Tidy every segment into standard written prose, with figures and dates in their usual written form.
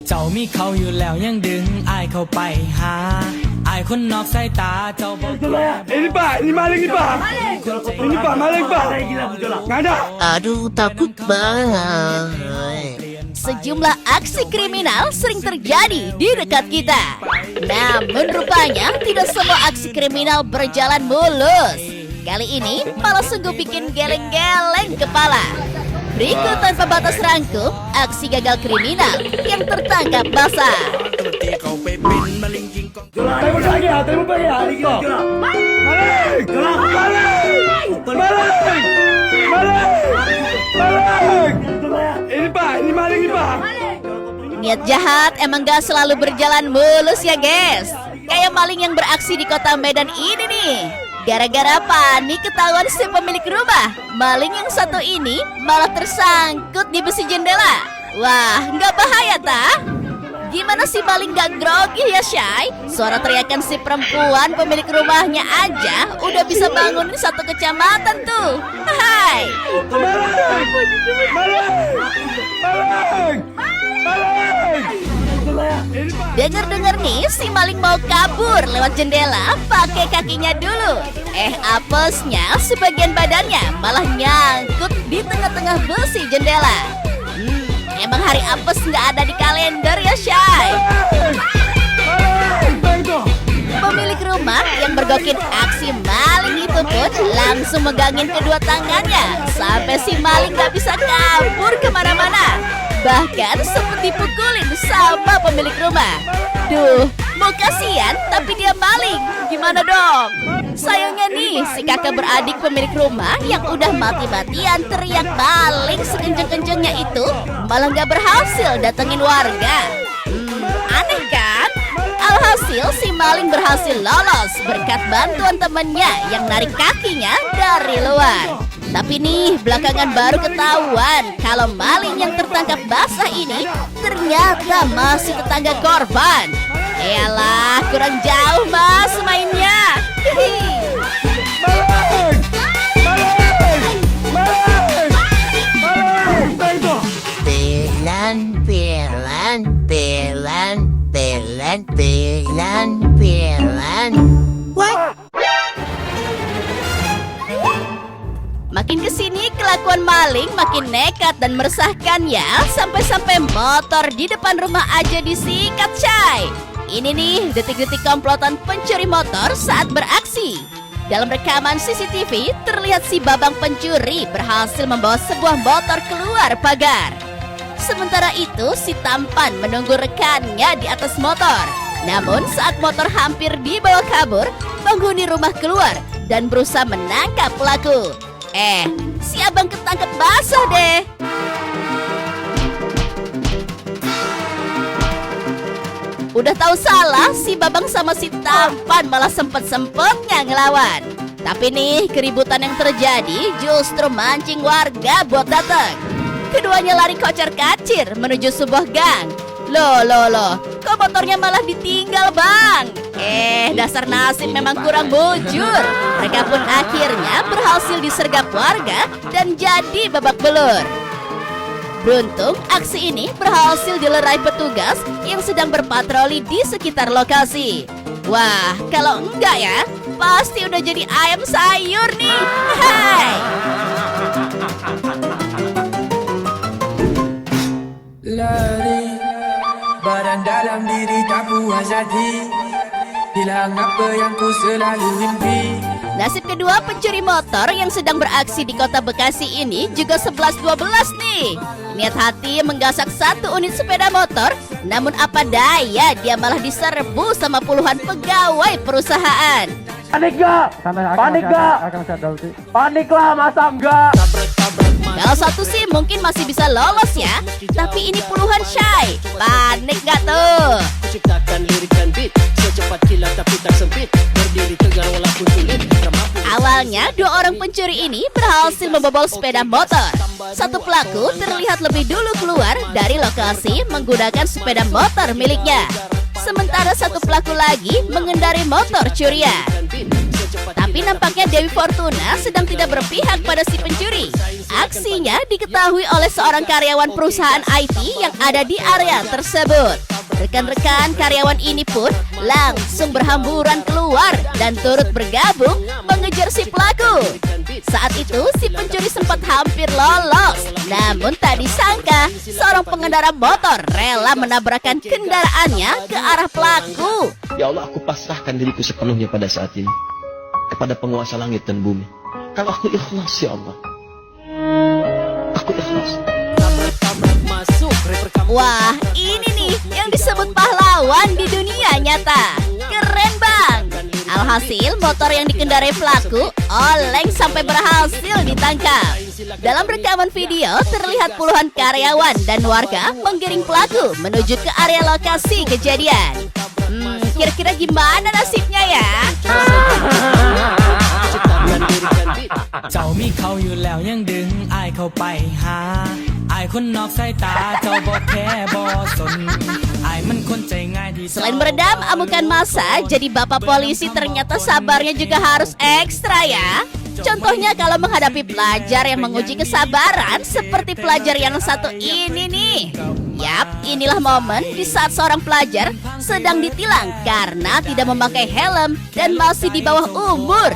เจ้ามีเขาอยู่แล้วยังดึงอายเข้าไปหาอายคนนอกสายตาเจ้าบอก Ini pak, ini maling ini pak. Ini pak maling pak. Nggak ada. Aduh, takut banget. Sejumlah aksi kriminal sering terjadi di dekat kita. Namun rupanya tidak semua aksi kriminal berjalan mulus. Kali ini malah sungguh bikin geleng-geleng kepala. Berikut tanpa batas rangkum, aksi gagal kriminal yang tertangkap basah. Tembak lagi ya, tembak lagi ya. Maling, maling, maling. Ini pak, ini maling ini pak. Niat jahat emang gak selalu berjalan mulus ya guys. Kayak maling yang beraksi di kota Medan ini nih. Gara-gara panik ketahuan si pemilik rumah, maling yang satu ini malah tersangkut di besi jendela. Wah, nggak bahaya tah? Gimana si maling gak grogi ya Syai? Suara teriakan si perempuan pemilik rumahnya aja udah bisa bangunin satu kecamatan tuh. Hai. Dengar-dengar nih si maling mau kabur lewat jendela pakai kakinya dulu. Apesnya sebagian badannya malah nyangkut di tengah-tengah besi jendela. Emang hari apes nggak ada di kalender ya Syai? Pemilik rumah yang bergokin aksi maling itu pun langsung megangin kedua tangannya sampai si maling nggak bisa kabur kemana-mana. Bahkan sempat dipukulin sama pemilik rumah. Duh, mau kasihan tapi dia maling. Gimana dong? Sayangnya nih, si kakak beradik pemilik rumah yang udah mati-matian teriak maling sekenceng-kencengnya itu malah gak berhasil datengin warga. Aneh kan? Alhasil si maling berhasil lolos berkat bantuan temennya yang narik kakinya dari luar. Tapi nih, belakangan baru ketahuan kalau maling yang tertangkap basah ini ternyata masih tetangga korban. Eyalah, kurang jauh mas mainnya. Pelan. What? Makin kesini kelakuan maling makin nekat dan meresahkan ya. Sampai-sampai motor di depan rumah aja disikat Syai. Ini nih detik-detik komplotan pencuri motor saat beraksi. Dalam rekaman CCTV terlihat si babang pencuri berhasil membawa sebuah motor keluar pagar. Sementara itu si tampan menunggu rekannya di atas motor. Namun saat motor hampir dibawa kabur, penghuni rumah keluar dan berusaha menangkap pelaku. Si abang ketangkep basah deh. Udah tahu salah, si babang sama si tampan malah sempet-sempetnya ngelawan. Tapi nih, keributan yang terjadi justru mancing warga buat datang. Keduanya lari kocar-kacir menuju sebuah gang. Loh, kok motornya malah ditinggal bang? Dasar nasib memang kurang bujur. Mereka pun akhirnya berhasil disergap warga dan jadi babak belur. Beruntung aksi ini berhasil dilerai petugas yang sedang berpatroli di sekitar lokasi. Wah, kalau enggak ya, pasti udah jadi ayam sayur nih. Hai. Lari, badan dalam diri tak puas hati. Hilang apa yang ku selalu mimpi. Nasib kedua pencuri motor yang sedang beraksi di kota Bekasi ini juga 11-12 nih. Niat hati menggasak satu unit sepeda motor, namun apa daya dia malah diserbu sama puluhan pegawai perusahaan. Panik gak? Panik gak? Panik lah, masa enggak? Kalau satu sih mungkin masih bisa lolos ya, tapi ini puluhan Syai. Panik gak tuh? Ciptakan lirik dan beat secepat kilat tapi tak sempit, berdiri tegar walaupun sulit. Awalnya dua orang pencuri ini berhasil membobol sepeda motor. Satu pelaku terlihat lebih dulu keluar dari lokasi menggunakan sepeda motor miliknya. Sementara satu pelaku lagi mengendari motor curian. Tapi nampaknya Dewi Fortuna sedang tidak berpihak pada si pencuri. Aksinya diketahui oleh seorang karyawan perusahaan IT yang ada di area tersebut. Rekan-rekan karyawan ini pun langsung berhamburan keluar dan turut bergabung mengejar si pelaku. Saat itu si pencuri sempat hampir lolos, namun tak disangka seorang pengendara motor rela menabrakkan kendaraannya ke arah pelaku. Ya Allah, aku pasrahkan diriku sepenuhnya pada saat ini kepada penguasa langit dan bumi. Kalau aku ikhlas, ya Allah, aku ikhlas. Wah, ini nih yang disebut pahlawan di dunia nyata. Keren bang. Alhasil motor yang dikendarai pelaku oleng sampai berhasil ditangkap. Dalam rekaman video terlihat puluhan karyawan dan warga menggiring pelaku menuju ke area lokasi kejadian. Kira-kira gimana nasibnya ya? เจ้ามีเขาอยู่แล้วยังดึงอายเข้าไปหาอายคนนอกสายตาเจ้าบ่แค่บ่สนอายมันคนใจง่ายที่ Selain meredam amukan massa, jadi bapak polisi ternyata sabarnya juga harus ekstra ya. Contohnya kalau menghadapi pelajar yang menguji kesabaran seperti pelajar yang satu ini nih. Yap, inilah momen di saat seorang pelajar sedang ditilang karena tidak memakai helm dan masih di bawah umur.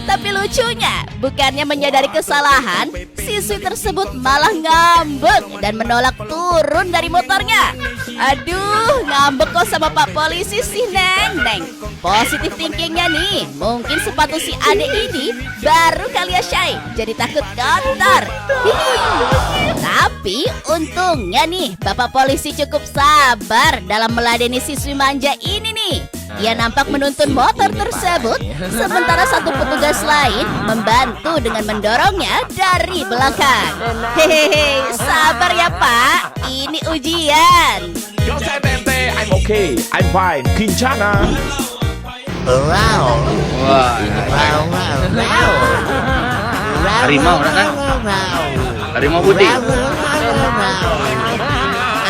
Tapi lucunya, bukannya menyadari kesalahan, siswi tersebut malah ngambek dan menolak turun dari motornya. Aduh, ngambek kok sama Pak Polisi sih, Neng. Positif thinkingnya nih, mungkin sepatu si adek ini baru kali ya Syai, jadi takut kotor. Tapi untungnya nih, Bapak Polisi cukup sabar dalam meladeni siswi manja ini nih. Ia nampak menuntun motor tersebut, sementara satu petugas lain membantu dengan mendorongnya dari belakang. Hehehe, sabar ya Pak, ini ujian. Yo saya TNT, I'm okay, I'm fine, Kincana. Harimau kan? Harimau putih.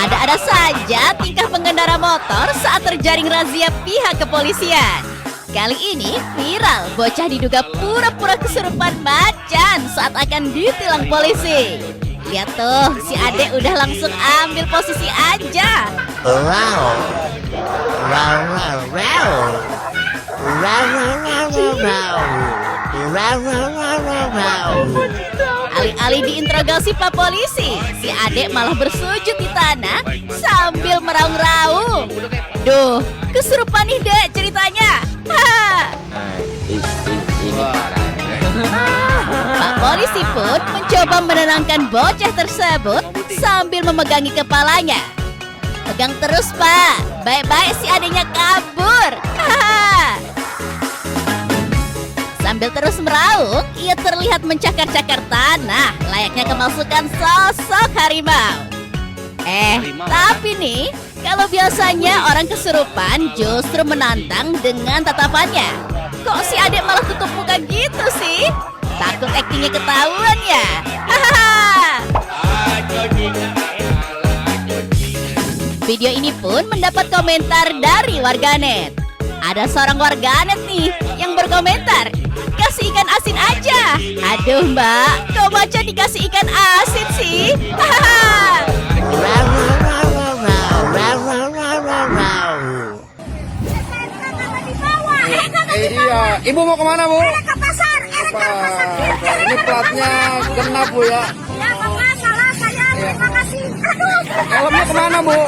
Ada-ada saja tingkah pengendara motor saat terjaring razia pihak kepolisian. Kali ini viral, bocah diduga pura-pura kesurupan macan saat akan ditilang polisi. Lihat tuh, si adek udah langsung ambil posisi aja. Alih-alih diinterogasi Pak Polisi, si adek malah bersujud di tanah sambil meraung-raung. Duh, kesurupan nih dek ceritanya. Pak Polisi pun mencoba menenangkan bocah tersebut sambil memegangi kepalanya. Pegang terus Pak, baik-baik si adeknya kabur. Sambil terus meraung, ia terlihat mencakar-cakar tanah layaknya kemasukan sosok harimau. Tapi nih, kalau biasanya orang kesurupan justru menantang dengan tatapannya. Kok si adek malah tutup muka gitu sih? Takut aktingnya ketahuan ya? Video ini pun mendapat komentar dari warganet. Ada seorang warganet nih yang berkomentar, kasih ikan asin aja. Aduh mbak, kok baca dikasih ikan asin sih? Iya, ibu mau kemana bu? Ke pasar, Ini platnya genap bu ya. Ya bapak, salah saya, terima kasih. Helmnya kemana bu?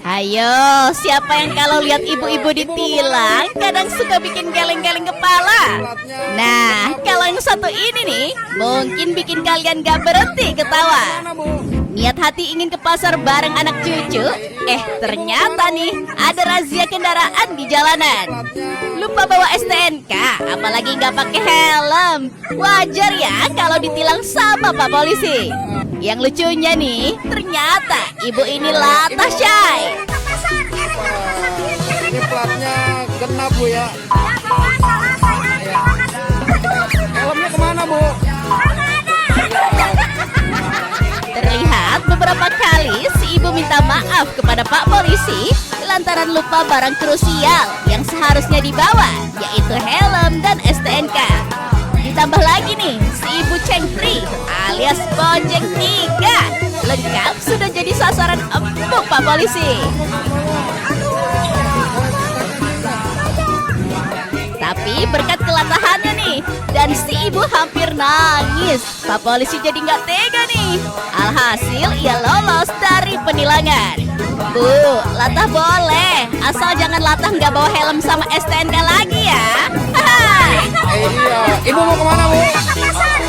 Ayo, siapa yang kalau lihat ibu-ibu ditilang kadang suka bikin geleng-geleng kepala? Nah, kalau yang satu ini nih, mungkin bikin kalian gak berhenti ketawa. Niat hati ingin ke pasar bareng anak cucu, ternyata nih ada razia kendaraan di jalanan. Lupa bawa STNK, apalagi nggak pakai helm. Wajar ya kalau ditilang sama Pak Polisi. Yang lucunya nih, ternyata ibu ini latah Syai. Ini platnya genap bu ya. Helmnya kemana bu? Terlihat beberapa kali si ibu minta maaf kepada Pak Polisi lantaran lupa barang krusial yang seharusnya dibawa, yaitu helm dan STNK. Ditambah lagi nih, si Ibu Cengtri alias Bonceng 3 lengkap sudah jadi sasaran empuk Pak Polisi. Tapi berkat kelatahannya nih, dan si ibu hampir nangis, Pak Polisi jadi nggak tega nih. Alhasil ia lolos dari penilangan. Bu, latah boleh, asal jangan latah nggak bawa helm sama STNK lagi ya. Iya, ibu mau kemana bu? Pasar,